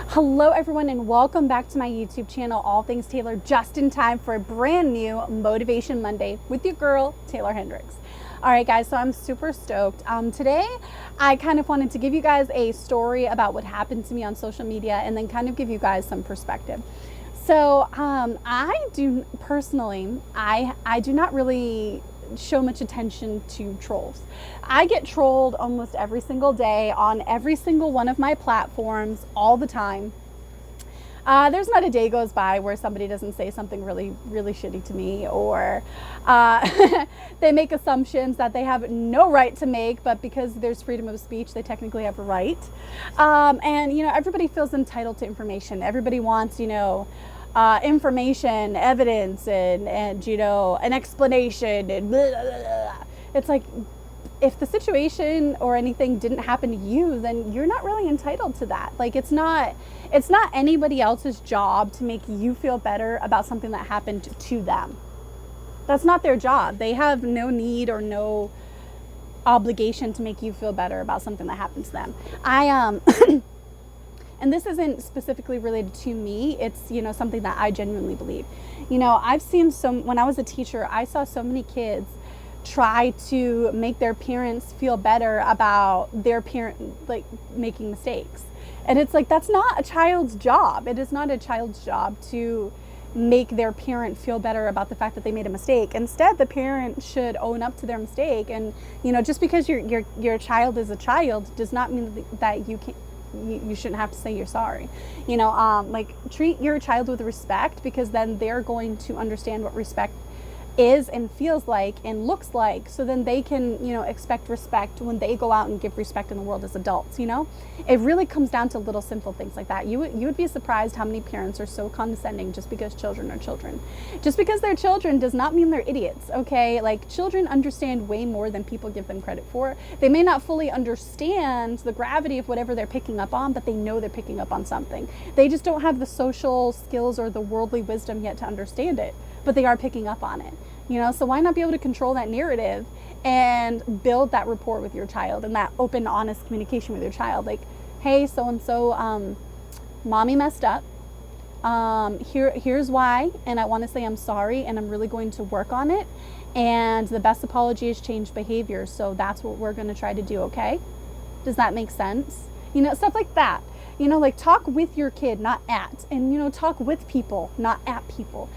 Hello everyone and welcome back to my YouTube channel, All Things Taylor, just in time for a brand new Motivation Monday with your girl, Taeler Hendrix. All right guys, so I'm super stoked. Today I kind of wanted to give you guys a story about what happened to me on social media and then kind of give you guys some perspective. So I do not really show much attention to trolls. I get trolled almost every single day on every single one of my platforms all the time. There's not a day goes by where somebody doesn't say something really, really shitty to me, or they make assumptions that they have no right to make, but because there's freedom of speech, they technically have a right. And, you know, everybody feels entitled to information. Everybody wants, information, evidence, and you know, an explanation, and blah, blah, blah. It's like, if the situation or anything didn't happen to you, then you're not really entitled to that. Like, it's not anybody else's job to make you feel better about something that happened to them. That's not their job. They have no need or no obligation to make you feel better about something that happened to them. And this isn't specifically related to me. It's, something that I genuinely believe. I've seen when I was a teacher, I saw so many kids try to make their parents feel better about their parent, like, making mistakes. And it's like, that's not a child's job. It is not a child's job to make their parent feel better about the fact that they made a mistake. Instead, the parent should own up to their mistake. And, just because your child is a child does not mean that you shouldn't have to say you're sorry. Treat your child with respect, because then they're going to understand what respect is and feels like and looks like, so then they can expect respect when they go out and give respect in the world as adults. It really comes down to little simple things like that. You would be surprised how many parents are so condescending just because children are children. Just because they're children does not mean they're idiots. Okay, like, children understand way more than people give them credit for. They may not fully understand the gravity of whatever they're picking up on, but they know they're picking up on something. They just don't have the social skills or the worldly wisdom yet to understand it, but they are picking up on it. So why not be able to control that narrative and build that rapport with your child and that open, honest communication with your child? Like, hey, so-and-so, mommy messed up. Here's why, and I want to say I'm sorry, and I'm really going to work on it. And the best apology is changed behavior. So that's what we're going to try to do. Okay. Does that make sense? Stuff like that. Like, talk with your kid, not at, and, talk with people, not at people.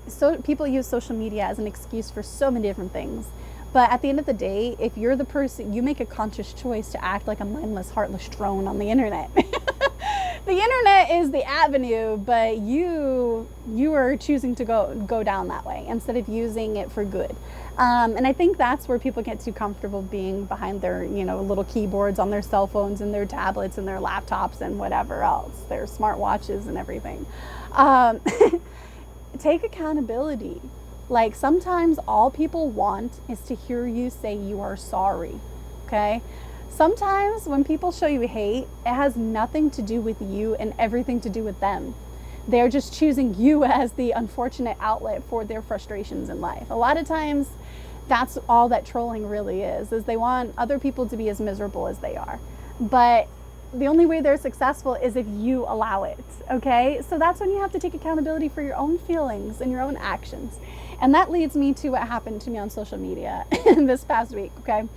So people use social media as an excuse for so many different things. But at the end of the day, if you're the person, you make a conscious choice to act like a mindless, heartless drone on the internet. The internet is the avenue, but you are choosing to go down that way instead of using it for good. And I think that's where people get too comfortable being behind their, little keyboards on their cell phones and their tablets and their laptops and whatever else, their smartwatches and everything. Take accountability. Like, sometimes all people want is to hear you say you are sorry. Okay? Sometimes when people show you hate, it has nothing to do with you and everything to do with them. They're just choosing you as the unfortunate outlet for their frustrations in life. A lot of times, that's all that trolling really is they want other people to be as miserable as they are. But the only way they're successful is if you allow it, okay? So that's when you have to take accountability for your own feelings and your own actions. And that leads me to what happened to me on social media this past week, okay?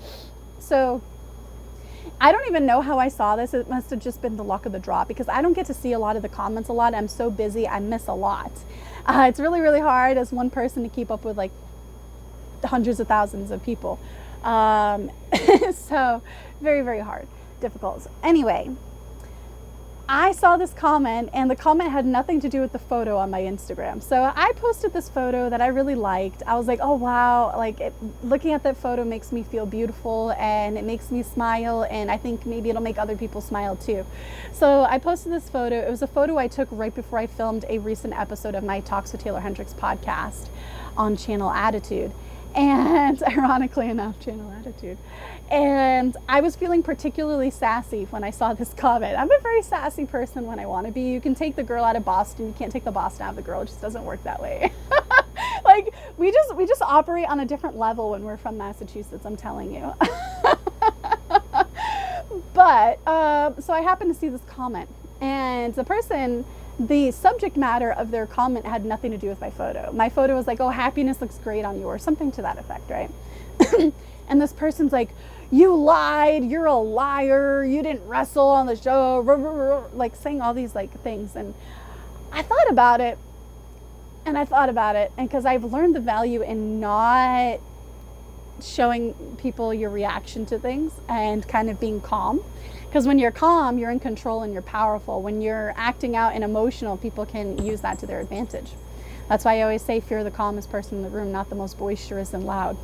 So I don't even know how I saw this. It must have just been the luck of the draw, because I don't get to see a lot of the comments a lot. I'm so busy, I miss a lot. It's really, really hard as one person to keep up with, like, hundreds of thousands of people. So very, very hard. Difficult. Anyway, I saw this comment, and the comment had nothing to do with the photo on my Instagram. So I posted this photo that I really liked. I was like, oh wow, like, looking at that photo makes me feel beautiful, and it makes me smile, and I think maybe it'll make other people smile too. So I posted this photo. It was a photo I took right before I filmed a recent episode of my Talks with Taeler Hendrix podcast on Channel Attitude. And ironically enough, Channel Attitude. And I was feeling particularly sassy when I saw this comment. I'm a very sassy person when I want to be. You can take the girl out of Boston. You can't take the Boston out of the girl. It just doesn't work that way. Like, we just operate on a different level when we're from Massachusetts, I'm telling you. But so I happened to see this comment, and the subject matter of their comment had nothing to do with my photo. My photo was like, oh, happiness looks great on you, or something to that effect, right? And this person's like, you lied, you're a liar, you didn't wrestle on the show, like saying all these like things. And I thought about it, and because I've learned the value in not showing people your reaction to things and kind of being calm. Because when you're calm, you're in control and you're powerful. When you're acting out and emotional, people can use that to their advantage. That's why I always say fear the calmest person in the room, not the most boisterous and loud.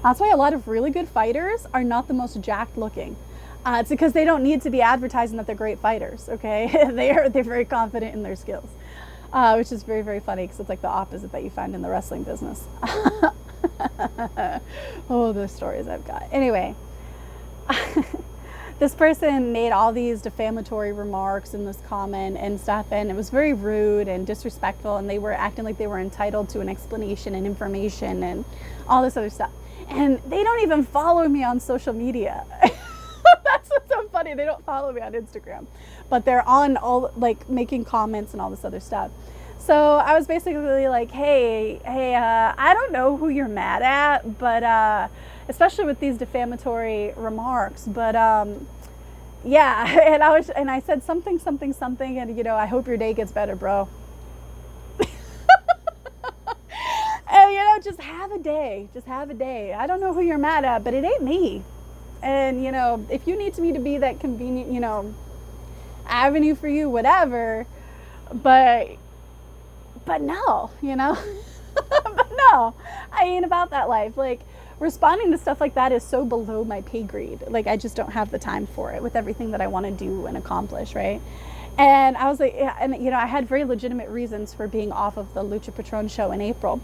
That's why a lot of really good fighters are not the most jacked looking. It's because they don't need to be advertising that they're great fighters, okay? They're very confident in their skills, which is very, very funny because it's like the opposite that you find in the wrestling business. Oh, the stories I've got. Anyway, this person made all these defamatory remarks in this comment and stuff, and it was very rude and disrespectful, and they were acting like they were entitled to an explanation and information and all this other stuff. And they don't even follow me on social media. That's what's so funny. They don't follow me on Instagram, but they're on all like making comments and all this other stuff. So I was basically like, hey, I don't know who you're mad at, but especially with these defamatory remarks, but yeah. And I said something, and you know, I hope your day gets better, bro. And you know, just have a day. I don't know who you're mad at, but it ain't me. And you know, if you need me to be that convenient, you know, avenue for you, whatever, but no, you know. But no, I ain't about that life. Like, responding to stuff like that is so below my pay grade. Like, I just don't have the time for it with everything that I want to do and accomplish, right? And I was like, and you know, I had very legitimate reasons for being off of the Lucha Patron show in April.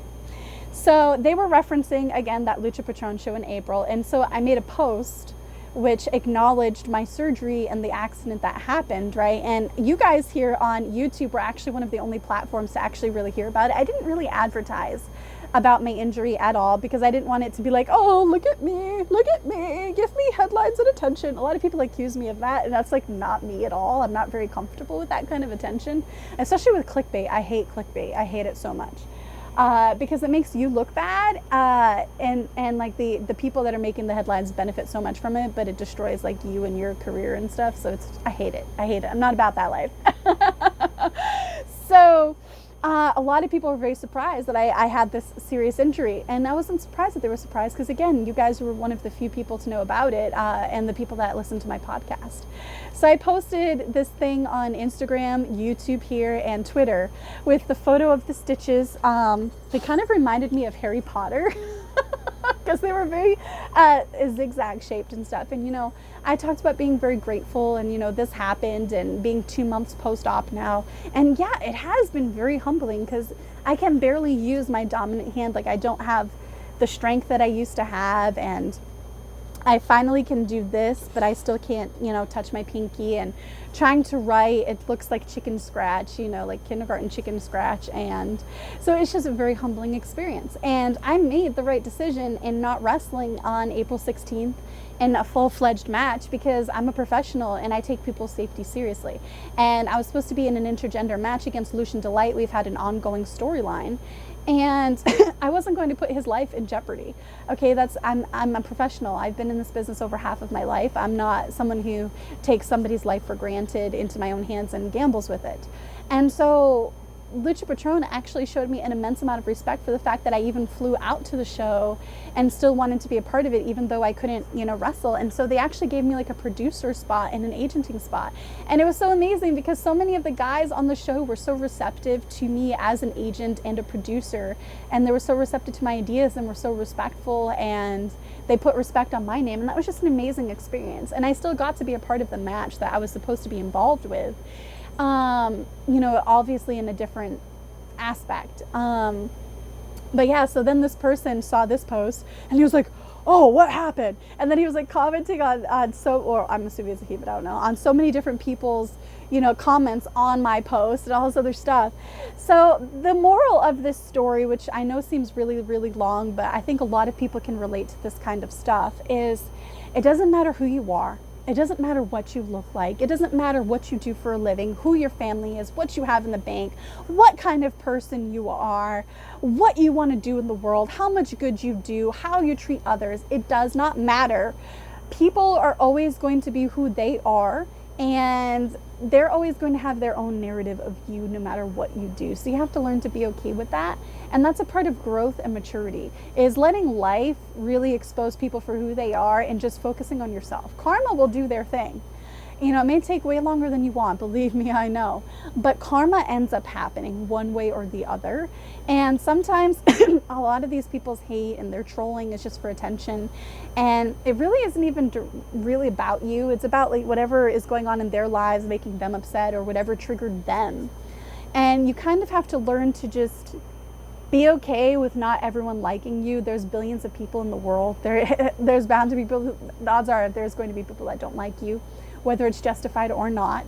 So they were referencing, again, that Lucha Patron show in April. And so I made a post which acknowledged my surgery and the accident that happened, right? And you guys here on YouTube were actually one of the only platforms to actually really hear about it. I didn't really advertise about my injury at all because I didn't want it to be like, oh, look at me, give me headlines and attention. A lot of people accuse me of that, and that's like not me at all. I'm not very comfortable with that kind of attention, especially with clickbait. I hate clickbait. I hate it so much. Because it makes you look bad, and like the people that are making the headlines benefit so much from it, but it destroys like you and your career and stuff. So I hate it. I'm not about that life. So a lot of people were very surprised that I had this serious injury, and I wasn't surprised that they were surprised because, again, you guys were one of the few people to know about it, and the people that listen to my podcast. So I posted this thing on Instagram, YouTube here, and Twitter with the photo of the stitches. They kind of reminded me of Harry Potter because they were very zigzag shaped and stuff. And, you know, I talked about being very grateful, and, you know, this happened, and being 2 months post-op now. And yeah, it has been very humbling because I can barely use my dominant hand. Like, I don't have the strength that I used to have, and I finally can do this, but I still can't, you know, touch my pinky. And trying to write, it looks like chicken scratch, you know, like kindergarten chicken scratch. And so it's just a very humbling experience. And I made the right decision in not wrestling on April 16th in a full-fledged match because I'm a professional and I take people's safety seriously. And I was supposed to be in an intergender match against Lucian Delight. We've had an ongoing storyline. And I wasn't going to put his life in jeopardy. Okay, I'm a professional. I've been in this business over half of my life. I'm not someone who takes somebody's life for granted into my own hands and gambles with it. And so Lucha Patron actually showed me an immense amount of respect for the fact that I even flew out to the show and still wanted to be a part of it, even though I couldn't, you know, wrestle. And so they actually gave me like a producer spot and an agenting spot. And it was so amazing because so many of the guys on the show were so receptive to me as an agent and a producer. And they were so receptive to my ideas and were so respectful, and they put respect on my name. And that was just an amazing experience. And I still got to be a part of the match that I was supposed to be involved with. You know, obviously in a different aspect. But yeah, so then this person saw this post and he was like, oh, what happened? And then he was like commenting on or I'm assuming it's a he, but I don't know, on so many different people's, you know, comments on my post and all this other stuff. So the moral of this story, which I know seems really, really long, but I think a lot of people can relate to this kind of stuff, is it doesn't matter who you are. It doesn't matter what you look like. It doesn't matter what you do for a living, who your family is, what you have in the bank, what kind of person you are, what you want to do in the world, how much good you do, how you treat others. It does not matter. People are always going to be who they are, and they're always going to have their own narrative of you no matter what you do. So you have to learn to be okay with that. And that's a part of growth and maturity, is letting life really expose people for who they are and just focusing on yourself. Karma will do their thing. You know, it may take way longer than you want, believe me, I know. But karma ends up happening one way or the other. And sometimes a lot of these people's hate and their trolling is just for attention. And it really isn't even really about you. It's about like whatever is going on in their lives, making them upset, or whatever triggered them. And you kind of have to learn to just be okay with not everyone liking you. There's billions of people in the world. There's bound to be people, the odds are there's going to be people that don't like you, whether it's justified or not.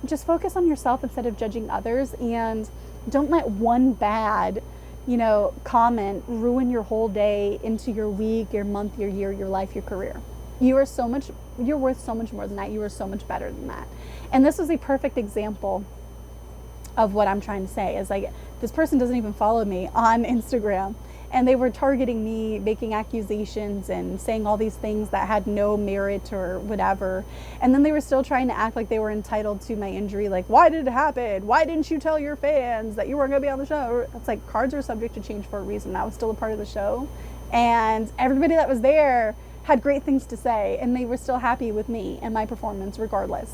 Just focus on yourself instead of judging others, and don't let one bad, comment ruin your whole day into your week, your month, your year, your life, your career. You're worth so much more than that. You are so much better than that. And this is a perfect example of what I'm trying to say. Is like, this person doesn't even follow me on Instagram, and they were targeting me, making accusations and saying all these things that had no merit or whatever. And then they were still trying to act like they were entitled to my injury. Like, why did it happen? Why didn't you tell your fans that you weren't going to be on the show? It's like, cards are subject to change for a reason. That was still a part of the show. And everybody that was there had great things to say, and they were still happy with me and my performance regardless.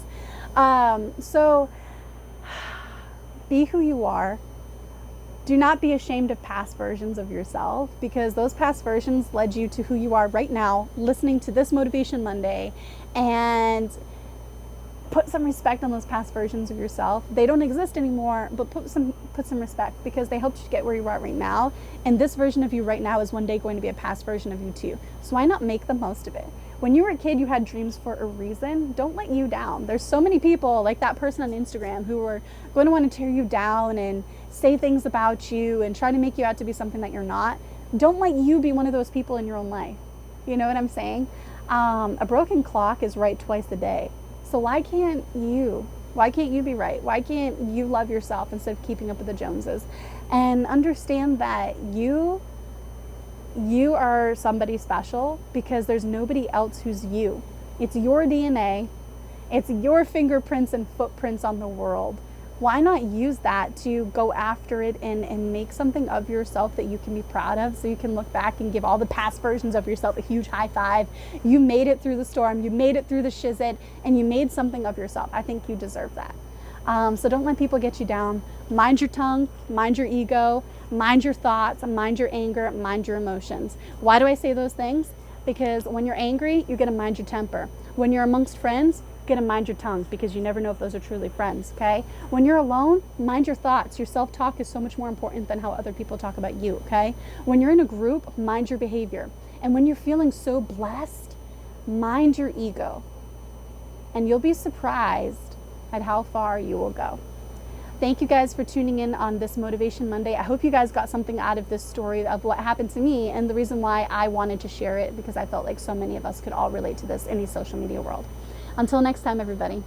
So be who you are. Do not be ashamed of past versions of yourself, because those past versions led you to who you are right now, listening to this Motivation Monday. And put some respect on those past versions of yourself. They don't exist anymore, but put some respect, because they helped you get where you are right now. And this version of you right now is one day going to be a past version of you too. So why not make the most of it? When you were a kid, you had dreams for a reason. Don't let you down. There's so many people like that person on Instagram who are going to want to tear you down and say things about you and try to make you out to be something that you're not. Don't let you be one of those people in your own life. You know what I'm saying? A broken clock is right twice a day. So why can't you? Why can't you be right? Why can't you love yourself instead of keeping up with the Joneses? And understand that you are somebody special, because there's nobody else who's you. It's your DNA. It's your fingerprints and footprints on the world. Why not use that to go after it and make something of yourself that you can be proud of, so you can look back and give all the past versions of yourself a huge high five. You made it through the storm. You made it through the shizzit, and you made something of yourself. I think you deserve that. So don't let people get you down. Mind your tongue, mind your ego, mind your thoughts, mind your anger, mind your emotions. Why do I say those things? Because when you're angry, you gotta mind your temper. When you're amongst friends, you gotta mind your tongue, because you never know if those are truly friends, okay? When you're alone, mind your thoughts. Your self-talk is so much more important than how other people talk about you, okay? When you're in a group, mind your behavior. And when you're feeling so blessed, mind your ego. And you'll be surprised at how far you will go. Thank you guys for tuning in on this Motivation Monday. I hope you guys got something out of this story of what happened to me, and the reason why I wanted to share it, because I felt like so many of us could all relate to this in the social media world. Until next time, everybody.